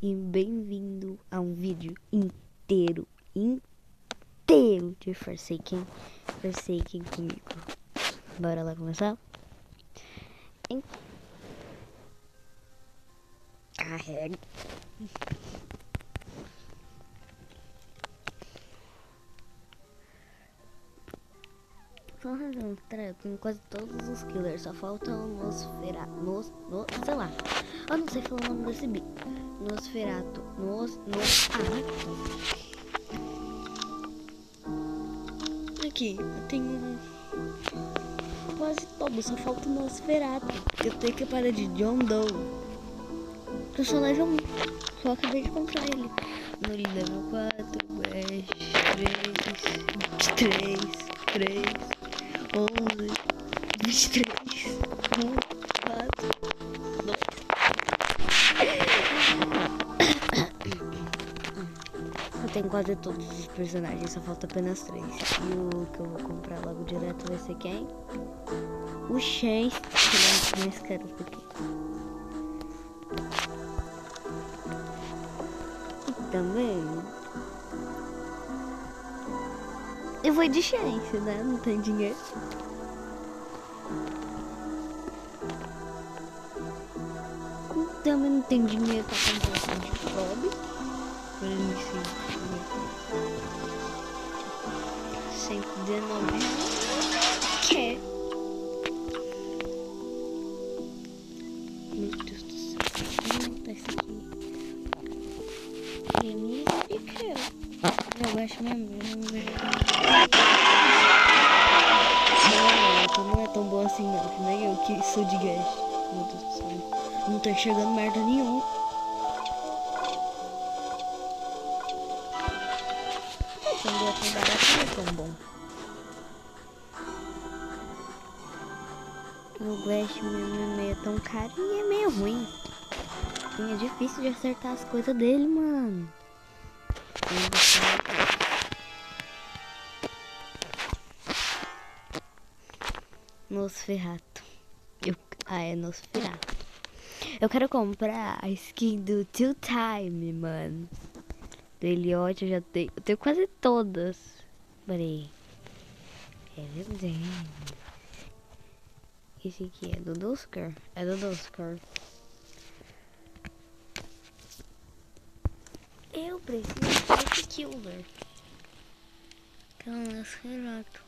E bem-vindo a um vídeo inteiro de Forsaken comigo. Bora lá começar? Carrega. Só eu tenho quase todos os killers, só falta o Nosferatu, sei lá, eu não sei falar o nome desse bicho. Nosferatu, aqui, eu tenho quase todos, só falta o Nosferatu. Eu tenho que parar de John Doe. Eu sou level 1, só acabei de comprar ele. No level 4, 3, 11, 23, 1, 4, 2. Eu tenho quase todos os personagens, só falta apenas 3. E o que eu vou comprar logo direto vai ser quem? O Chance, que é mais caro daqui. E também eu vou de Chance, né? Não tem dinheiro. Também não tem dinheiro pra comprar de pobre. Por isso, 119 reais. Que é? Meu Deus do céu. Tá isso aqui. Que misericórdia. Eu gosto mesmo. Não é tão bom assim não, que nem eu que sou de gás. Meu Deus do céu. Não tô enxergando merda nenhuma. Essa doação barata não é tão bom. O Glash mesmo é meio tão caro e é meio ruim. É difícil de acertar as coisas dele, mano. Nosferatu. É Nosferatu. Eu quero comprar a skin do Two Time, mano. Do Elliot eu tenho quase todas. Peraí. É verdade. Esse aqui é do Dusker? É do Dusker. Eu preciso desse killer. Que é um Nosferatu.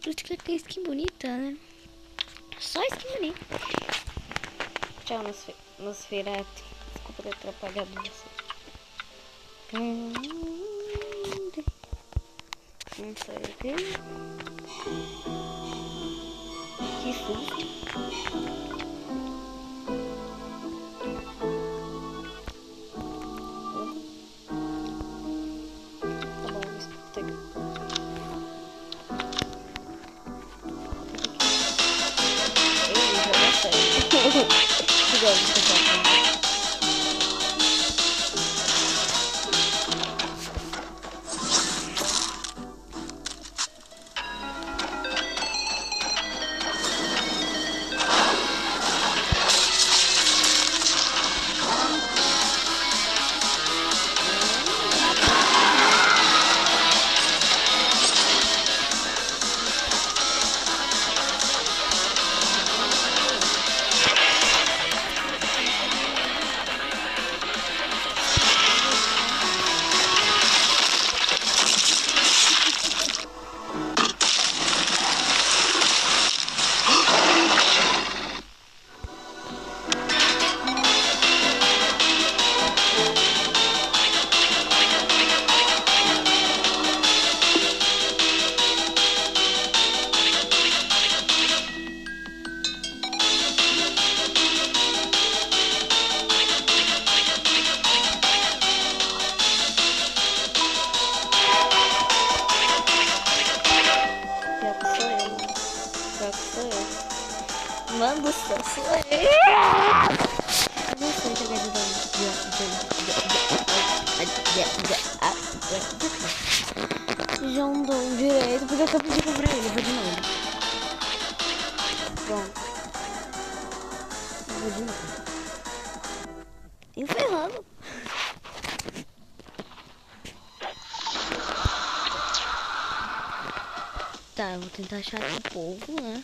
Acho que é skin bonita, né? Só skin bonita. Tchau, Nosferatu. Desculpa ter atrapalhado você. Não sei o que. Que susto. Tá bom, vou ter que... Mano do céu, sou eu. Eu não sei jogar de novo. Já andou direito, porque eu acabei de comprar ele. Eu vou de novo. Pronto. Eu vou de novo. Enferrando. Tá, eu vou tentar achar aqui o povo, né?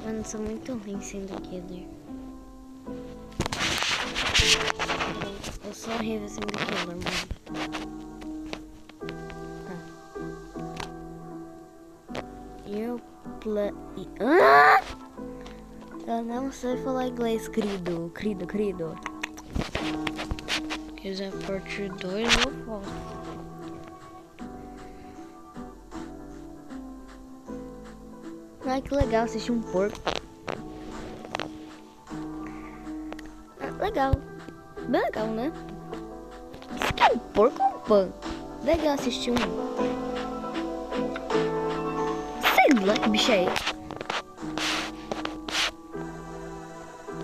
Mano, sou muito ruim sendo killer. Eu sou horrível sendo killer, mano. Eu Eu não sei falar inglês, querido. Querido. Quiser parte 2, eu posso. Ai, que legal assistir um porco. Legal. Bem legal, né? Isso aqui é um porco ou um pão? Legal assistir um. Sei lá que bicho é esse.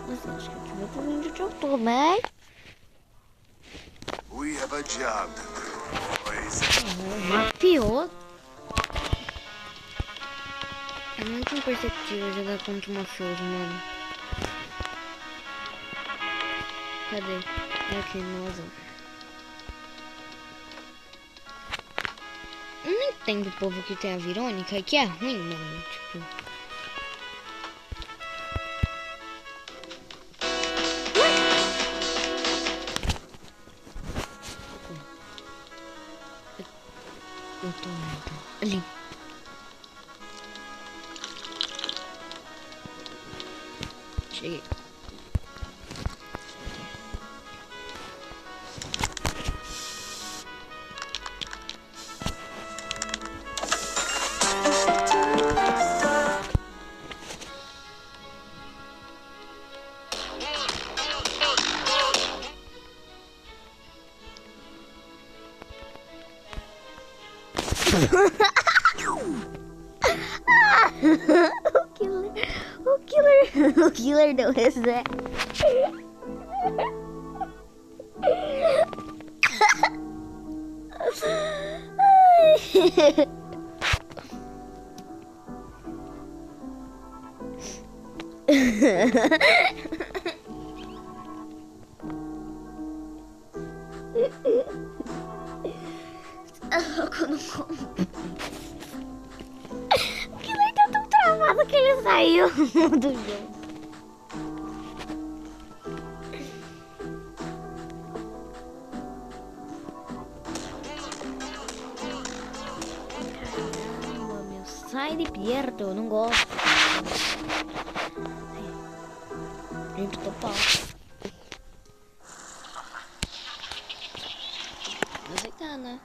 Mas acho que eu devia ter vindo de outubro, né? We have a job to do, boys. Mafioso. É muito imperceptível jogar contra um mafioso, mano. Cadê? Aqui no azul. Eu não entendo o povo que tem a Verônica, que é ruim, mano. Tipo. Eu tô morta. Ali. Cheguei. O killer deu reset. Eu não como. O killer tá tão travado que ele saiu do jogo. Caramba, meu, sai de perto, eu não gosto. Gente, tô pau. Não sei tá, né?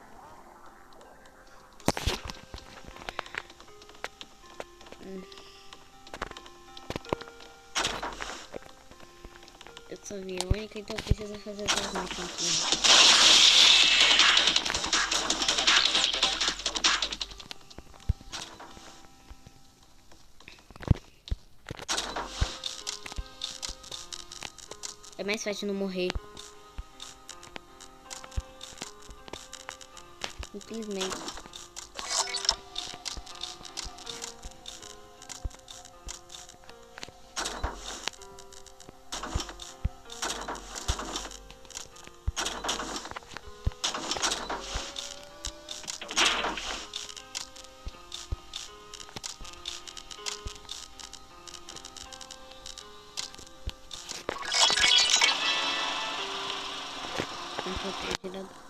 Eu sou biônica, então eu preciso fazer essas máquinas aqui. É mais fácil não morrer. Simplesmente.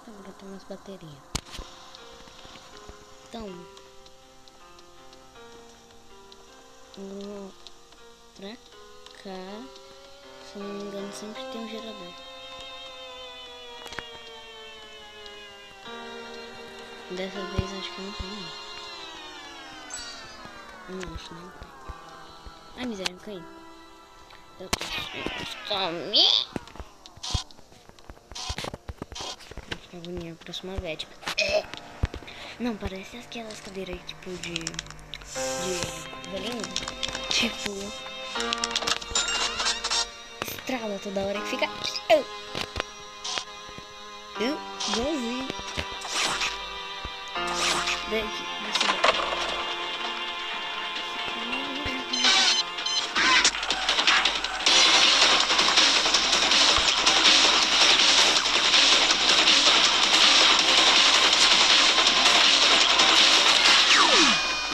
Agora tem umas baterias. Então, vou pra cá. Se não me engano, sempre tem um gerador. Dessa vez acho que não tem. Não, acho que não tem. Ai, miséria, caiu. Eu tô... Agonia, próxima vética. Não, parece aquelas cadeiras tipo de velhinho. Tipo, estrala toda hora que fica. Igualzinho. Daqui, desse daqui.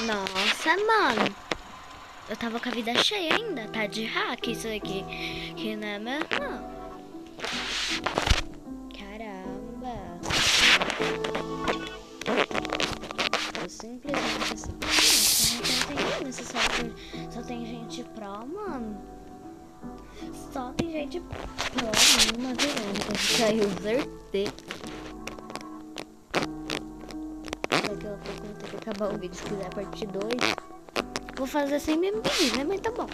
Nossa, mano. Eu tava com a vida cheia ainda. Tá de hack isso aqui. Que não é mesmo? Caramba. Eu simplesmente assim. Nossa, não tem isso. Só tem gente pro, mano. Só tem gente pro. Uma vez caiu o certeza. Daqui a pouco eu vou ter que acabar o vídeo se quiser a parte 2. Vou fazer sem meme, né? Mas tá bom.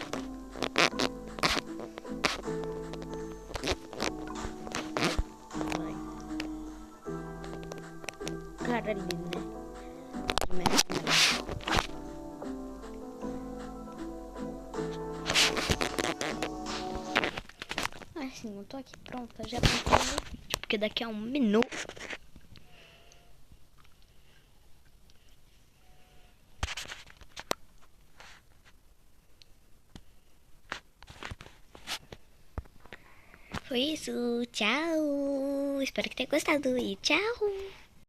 Vai. Cara ali, né? Assim, eu tô aqui pronta já pra fazer o vídeo, porque daqui a 1 minuto. Foi isso, tchau. Espero que tenha gostado e tchau.